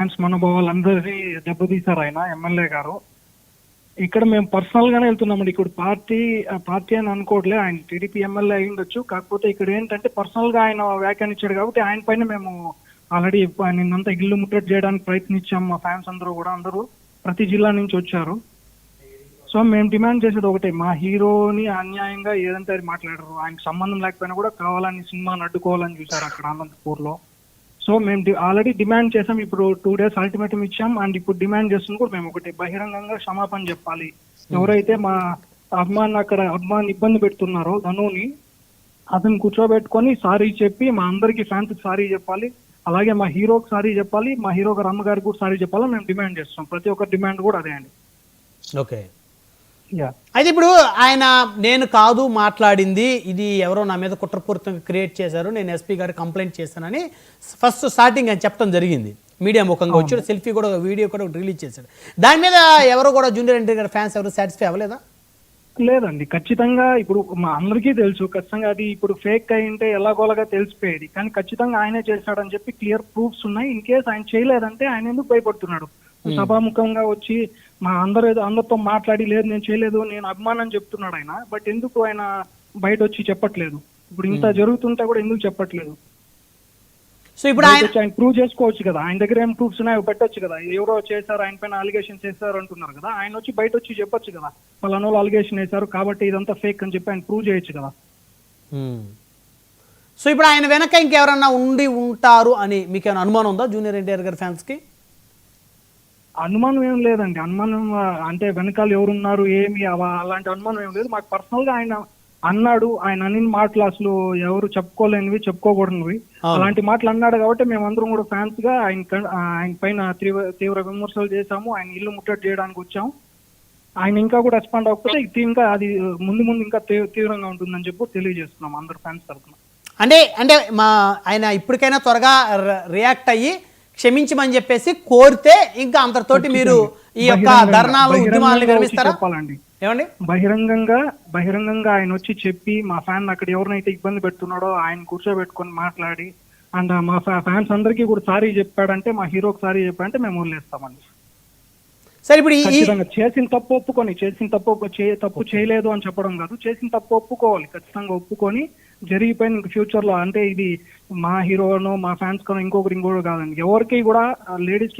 Fans మనోభావాలందరినీ దెబ్బతీశారు ఆయన MLA గారు. ఇక్కడ మేము పర్సనల్ గానే వెళ్తున్నామండి. ఇక్కడ పార్టీ అని అనుకోవట్లే, ఆయన టీడీపీ ఎమ్మెల్యే అయి ఉండొచ్చు. కాకపోతే ఇక్కడ ఏంటంటే పర్సనల్ గా ఆయన వ్యాఖ్యానించాడు కాబట్టి ఆయన పైన మేము ఆల్రెడీ నిన్నంతా ఇల్లు ముట్టడి చేయడానికి ప్రయత్నించాం. మా ఫ్యాన్స్ అందరూ ప్రతి జిల్లా నుంచి వచ్చారు. సో మేము డిమాండ్ చేసేది ఒకటే, మా హీరోని అన్యాయంగా ఏదంటే అది మాట్లాడారు. ఆయనకు సంబంధం లేకపోయినా కూడా కావాలని సినిమాని అడ్డుకోవాలని చూసారు అక్కడ అనంతపూర్ లో. సో మేము ఆల్రెడీ డిమాండ్ చేసాం. ఇప్పుడు 2 days అల్టిమేటం ఇచ్చాం. అండ్ ఇప్పుడు డిమాండ్ చేస్తుంది కూడా మేము ఒకటి, బహిరంగంగా క్షమాపణ చెప్పాలి. ఎవరైతే మా అభిమాని ఇబ్బంది పెడుతున్నారో ధనుని, అతను కూర్చోబెట్టుకొని సారీ చెప్పి మా అందరికి ఫ్యాన్స్ సారీ చెప్పాలి. అలాగే మా హీరోకి సారీ చెప్పాలి, మా హీరో గారు అమ్మగారికి కూడా సారీ చెప్పాలని మేము డిమాండ్ చేస్తాం. ప్రతి ఒక్క డిమాండ్ కూడా అదే అండి. ఓకే, అయితే ఇప్పుడు ఆయన నేను కాదు మాట్లాడింది, ఇది ఎవరో నా మీద కుట్రపూరితంగా క్రియేట్ చేశారు, నేను ఎస్పీ గారికి కంప్లైంట్ చేశానని ఫస్ట్ స్టార్టింగ్ ఆయన చెప్పడం జరిగింది. మీడియా ముఖంగా వచ్చాడు, సెల్ఫీ కూడా వీడియో కూడా రిలీజ్ చేశాడు. దాని మీద ఎవరు కూడా జూనియర్ ఎన్టీఆర్ గారి ఫ్యాన్స్ ఎవరు సాటిస్ఫై అవ్వలేదా? లేదండి, ఖచ్చితంగా ఇప్పుడు మా అందరికీ తెలుసు. ఖచ్చితంగా అది ఇప్పుడు ఫేక్ అయింటే ఎలాగోలాగా తెలిసిపోయేది. కానీ ఖచ్చితంగా ఆయనే చేశాడని చెప్పి క్లియర్ ప్రూఫ్స్ ఉన్నాయి. ఇన్ కేసు ఆయన చేయలేదంటే ఆయన ఎందుకు భయపడుతున్నాడు? సభాముఖంగా వచ్చి మా అందరితో మాట్లాడి లేదు నేను చేయలేదు, నేను అభిమానం చెప్తున్నాడు ఆయన. బట్ ఎందుకు ఆయన బయట వచ్చి చెప్పట్లేదు? ఇప్పుడు ఇంత జరుగుతుంటే కూడా ఎందుకు చెప్పట్లేదు? సో ఇప్పుడు ఆయన ప్రూవ్ చేసుకోవచ్చు కదా, ఆయన దగ్గర ఏం ప్రూఫ్స్ ఉన్నాయో పెట్టొచ్చు కదా. ఎవరో చేశారు, ఆయన పైన అలిగేషన్ చేశారు అంటున్నారు కదా, ఆయన వచ్చి బయట వచ్చి చెప్పొచ్చు కదా, వాళ్ళ అలిగేషన్ వేశారు కాబట్టి ఇదంతా ఫేక్ అని చెప్పి ఆయన ప్రూవ్ చేయొచ్చు కదా. సో ఇప్పుడు ఆయన వెనక ఇంకెవరన్నా ఉండి ఉంటారు అని మీకు ఏమైనా అనుమానం ఉందా జూనియర్ ఎన్టీఆర్ గారి ఫ్యాన్స్ కి? అనుమానం ఏం లేదండి. అనుమానం అంటే వెనకాల ఎవరున్నారు ఏమి అలాంటి అనుమానం ఏం లేదు. మాకు పర్సనల్ గా ఆయన అన్నాడు, ఆయన అన్ని మాటలు అసలు ఎవరు చెప్పుకోలేనివి, చెప్పుకోకూడనివి అలాంటి మాటలు అన్నాడు కాబట్టి మేమందరం కూడా ఫ్యాన్స్ గా ఆయన పైన తీవ్ర విమర్శలు చేశాము. ఆయన ఇల్లు ముట్టడి చేయడానికి వచ్చాము. ఆయన ఇంకా కూడా రెస్పాండ్ అవ్వకపోతే ఇంకా అది ముందు ఇంకా తీవ్రంగా ఉంటుందని చెప్పి తెలియజేస్తున్నాం అందరు ఫ్యాన్స్ తరఫున. అంటే మా ఆయన ఇప్పటికైనా త్వరగా రియాక్ట్ అయ్యి క్షమించమని చెప్పేసి కోరితే ఇంకా అంతటితోటి మీరు ఈ యొక్క ధర్నాలు ఉద్యమాలను విరమిస్తారా? చెప్పాలండి ఏమండి, బహిరంగంగా ఆయన వచ్చి చెప్పి మా ఫ్యాన్ అక్కడ ఎవరినైతే ఇబ్బంది పెడుతున్నాడో ఆయన కూర్చోబెట్టుకొని మాట్లాడి అండ్ మా ఫ్యాన్స్ అందరికీ కూడా సారీ చెప్పాడంటే, మా హీరోకి సారీ చెప్పాడంటే మేము వదిలేస్తామండి. సరే ఇప్పుడు చేసిన తప్పు ఒప్పుకొని, తప్పు చేయలేదు అని చెప్పడం కాదు, చేసిన తప్పు ఒప్పుకోవాలి. ఖచ్చితంగా ఒప్పుకొని జరిగిపోయిన ఫ్యూచర్ లో అంటే ఇది మా హీరోనో మా ఫ్యాన్స్ కనో ఇంకొకరు కాదండి, ఎవరికి కూడా లేడీస్